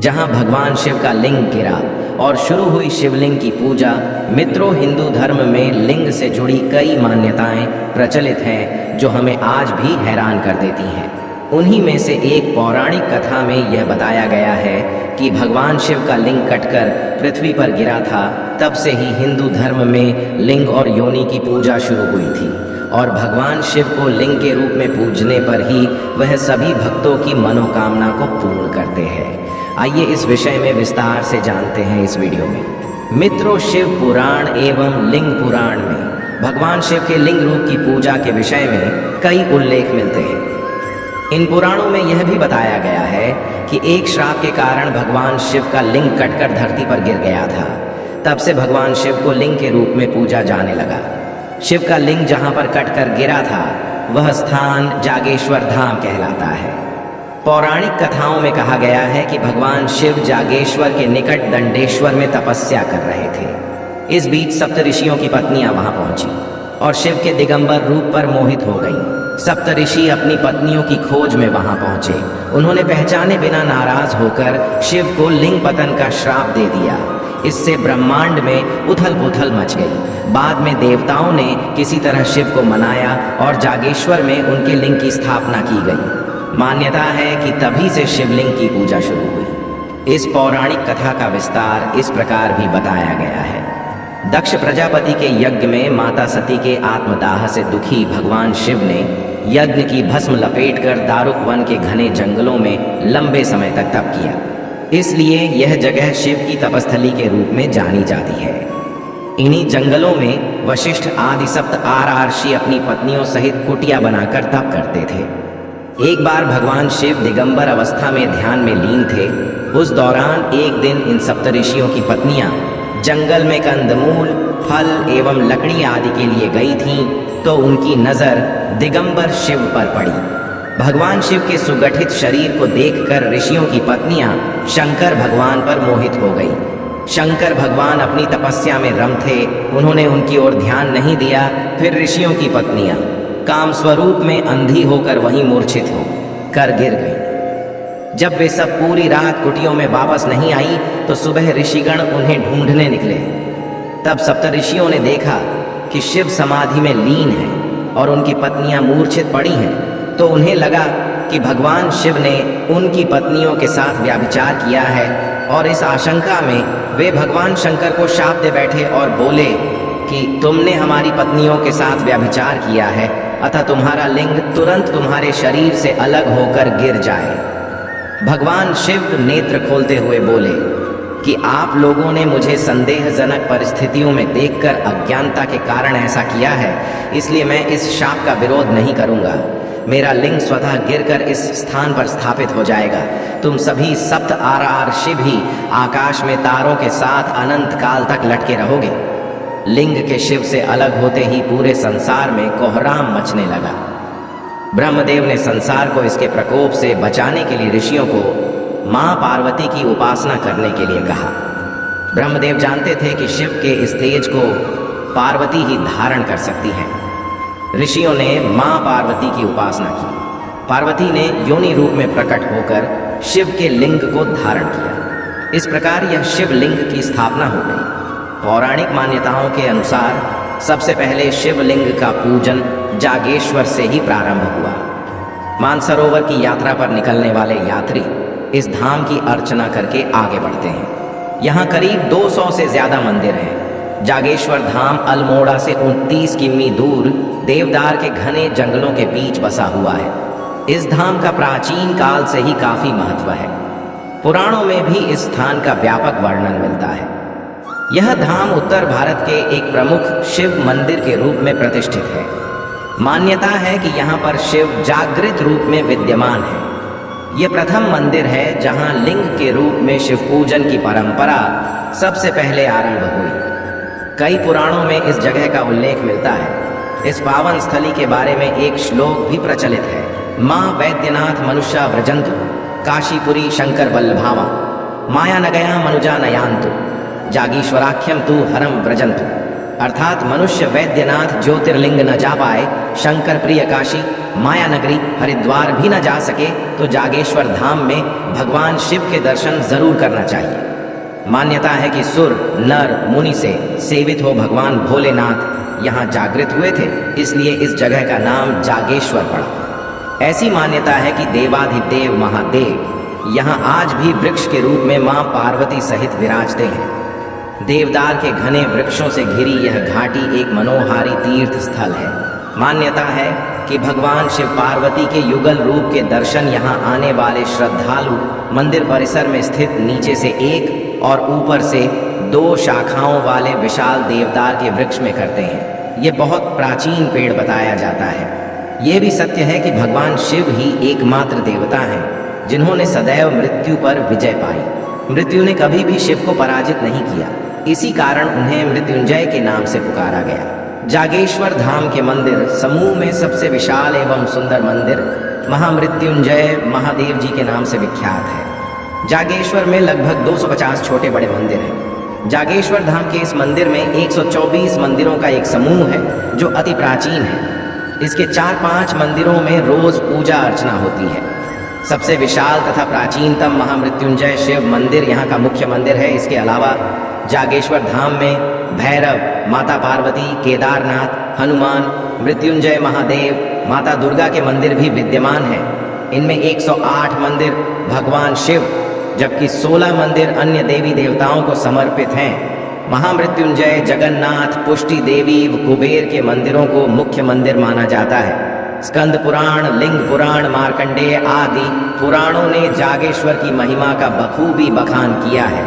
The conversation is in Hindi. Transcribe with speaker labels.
Speaker 1: जहां भगवान शिव का लिंग गिरा और शुरू हुई शिवलिंग की पूजा। मित्रों, हिंदू धर्म में लिंग से जुड़ी कई मान्यताएं प्रचलित हैं जो हमें आज भी हैरान कर देती हैं। उन्हीं में से एक पौराणिक कथा में यह बताया गया है कि भगवान शिव का लिंग कटकर पृथ्वी पर गिरा था। तब से ही हिंदू धर्म में लिंग और योनि की पूजा शुरू हुई थी और भगवान शिव को लिंग के रूप में पूजने पर ही वह सभी भक्तों की मनोकामना को पूर्ण करते हैं। आइए इस विषय में विस्तार से जानते हैं इस वीडियो में। मित्रों, शिव पुराण एवं लिंग पुराण में भगवान शिव के लिंग रूप की पूजा के विषय में कई उल्लेख मिलते हैं। इन पुराणों में यह भी बताया गया है कि एक श्राप के कारण भगवान शिव का लिंग कटकर धरती पर गिर गया था। तब से भगवान शिव को लिंग के रूप में पूजा जाने लगा। शिव का लिंग जहां पर कटकर गिरा था वह स्थान जागेश्वर धाम कहलाता है। पौराणिक कथाओं में कहा गया है कि भगवान शिव जागेश्वर के निकट दंडेश्वर में तपस्या कर रहे थे। इस बीच सप्तऋषियों की पत्नियां वहां पहुंची और शिव के दिगंबर रूप पर मोहित हो गईं। सप्तऋषि अपनी पत्नियों की खोज में वहां पहुंचे। उन्होंने पहचाने बिना नाराज होकर शिव को लिंग पतन का श्राप दे दिया। इससे ब्रह्मांड में उथल पुथल मच गई। बाद में देवताओं ने किसी तरह शिव को मनाया और जागेश्वर में उनके लिंग की स्थापना की गई। मान्यता है कि तभी से शिवलिंग की पूजा शुरू हुई। इस पौराणिक कथा का विस्तार इस प्रकार भी बताया गया है। दक्ष प्रजापति के यज्ञ में माता सती के आत्मदाह से दुखी भगवान शिव ने यज्ञ की भस्म लपेटकर दारुक वन के घने जंगलों में लंबे समय तक तप किया। इसलिए यह जगह शिव की तपस्थली के रूप में जानी जाती है। इन्हीं जंगलों में वशिष्ठ आदि सप्त आरार्षि अपनी पत्नियों सहित कुटिया बनाकर तप करते थे। एक बार भगवान शिव दिगंबर अवस्था में ध्यान में लीन थे। उस दौरान एक दिन इन सप्तऋषियों की पत्नियां जंगल में कंदमूल, फल एवं लकड़ी आदि के लिए गई थीं, तो उनकी नजर दिगंबर शिव पर पड़ी। भगवान शिव के सुगठित शरीर को देखकर ऋषियों की पत्नियां शंकर भगवान पर मोहित हो गई। शंकर भगवान अपनी तपस्या में रम थे। उन्होंने उनकी ओर ध्यान नहीं दिया। फिर ऋषियों की पत्नियां काम स्वरूप में अंधी होकर वहीं मूर्छित हो कर गिर गई। जब वे सब पूरी रात कुटियों में वापस नहीं आई तो सुबह ऋषिगण उन्हें ढूंढने निकले। तब सप्तऋषियों ने देखा कि शिव समाधि में लीन है और उनकी पत्नियां मूर्छित पड़ी हैं। तो उन्हें लगा कि भगवान शिव ने उनकी पत्नियों के साथ व्यभिचार किया है और इस आशंका में वे भगवान शंकर को शाप दे बैठे और बोले कि तुमने हमारी पत्नियों के साथ व्यभिचार किया है, अतः तुम्हारा लिंग तुरंत तुम्हारे शरीर से अलग होकर गिर जाए। भगवान शिव नेत्र खोलते हुए बोले कि आप लोगों ने मुझे संदेहजनक परिस्थितियों में देखकर अज्ञानता के कारण ऐसा किया है, इसलिए मैं इस शाप का विरोध नहीं करूंगा। मेरा लिंग स्वतः गिरकर इस स्थान पर स्थापित हो जाएगा। तुम सभी सप्त आरार्षि भी आकाश में तारों के साथ अनंत काल तक लटके रहोगे। लिंग के शिव से अलग होते ही पूरे संसार में कोहराम मचने लगा। ब्रह्मदेव ने संसार को इसके प्रकोप से बचाने के लिए ऋषियों को मां पार्वती की उपासना करने के लिए कहा। ब्रह्मदेव जानते थे कि शिव के इस तेज को पार्वती ही धारण कर सकती है। ऋषियों ने मां पार्वती की उपासना की। पार्वती ने योनि रूप में प्रकट होकर शिव के लिंग को धारण किया। इस प्रकार यह शिवलिंग की स्थापना हो गई। पौराणिक मान्यताओं के अनुसार सबसे पहले शिवलिंग का पूजन जागेश्वर से ही प्रारंभ हुआ। मानसरोवर की यात्रा पर निकलने वाले यात्री इस धाम की अर्चना करके आगे बढ़ते हैं। यहाँ करीब 200 से ज्यादा मंदिर हैं। जागेश्वर धाम अल्मोड़ा से 29 किमी दूर देवदार के घने जंगलों के बीच बसा हुआ है। इस धाम का प्राचीन काल से ही काफी महत्व है। पुराणों में भी इस स्थान का व्यापक वर्णन मिलता है। यह धाम उत्तर भारत के एक प्रमुख शिव मंदिर के रूप में प्रतिष्ठित है। मान्यता है कि यहाँ पर शिव जागृत रूप में विद्यमान है। यह प्रथम मंदिर है जहाँ लिंग के रूप में शिव पूजन की परंपरा सबसे पहले आरंभ हुई। कई पुराणों में इस जगह का उल्लेख मिलता है। इस पावन स्थली के बारे में एक श्लोक भी प्रचलित है। माँ वैद्यनाथ मनुष्या व्रजंतु, काशीपुरी शंकर बल्लभावा, माया न गया मनुजा नयांतु, जागीश्वराख्यम तु हरम व्रजंतु। अर्थात मनुष्य वैद्यनाथ ज्योतिर्लिंग न जा पाए, शंकर प्रिय काशी, माया नगरी हरिद्वार भी न जा सके, तो जागेश्वर धाम में भगवान शिव के दर्शन जरूर करना चाहिए। मान्यता है कि सुर नर मुनि से सेवित हो भगवान भोलेनाथ यहाँ जागृत हुए थे, इसलिए इस जगह का नाम जागेश्वर पड़ा। ऐसी मान्यता है कि देवाधिदेव महादेव यहाँ आज भी वृक्ष के रूप में मां पार्वती सहित विराजते हैं। देवदार के घने वृक्षों से घिरी यह घाटी एक मनोहारी तीर्थ स्थल है। मान्यता है कि भगवान शिव पार्वती के युगल रूप के दर्शन यहाँ आने वाले श्रद्धालु मंदिर परिसर में स्थित नीचे से एक और ऊपर से 2 शाखाओं वाले विशाल देवदार के वृक्ष में करते हैं। ये बहुत प्राचीन पेड़ बताया जाता है। ये भी सत्य है कि भगवान शिव ही एकमात्र देवता हैं जिन्होंने सदैव मृत्यु पर विजय पाई। मृत्यु ने कभी भी शिव को पराजित नहीं किया, इसी कारण उन्हें मृत्युंजय के नाम से पुकारा गया। जागेश्वर धाम के मंदिर समूह में सबसे विशाल एवं सुंदर मंदिर महामृत्युंजय महादेव जी के नाम से विख्यात है। जागेश्वर में लगभग 250 छोटे बड़े मंदिर हैं। जागेश्वर धाम के इस मंदिर में 124 मंदिरों का एक समूह है जो अति प्राचीन है। इसके 4-5 मंदिरों में रोज पूजा अर्चना होती है। सबसे विशाल तथा प्राचीनतम महामृत्युंजय शिव मंदिर यहाँ का मुख्य मंदिर है। इसके अलावा जागेश्वर धाम में भैरव, माता पार्वती, केदारनाथ, हनुमान, मृत्युंजय महादेव, माता दुर्गा के मंदिर भी विद्यमान हैं। इनमें 108 मंदिर भगवान शिव जबकि 16 मंदिर अन्य देवी देवताओं को समर्पित हैं। महामृत्युंजय, जगन्नाथ, पुष्टि देवी व कुबेर के मंदिरों को मुख्य मंदिर माना जाता है। स्कंद पुराण, लिंग पुराण, मार्कंडेय आदि पुराणों ने जागेश्वर की महिमा का बखूबी बखान किया है।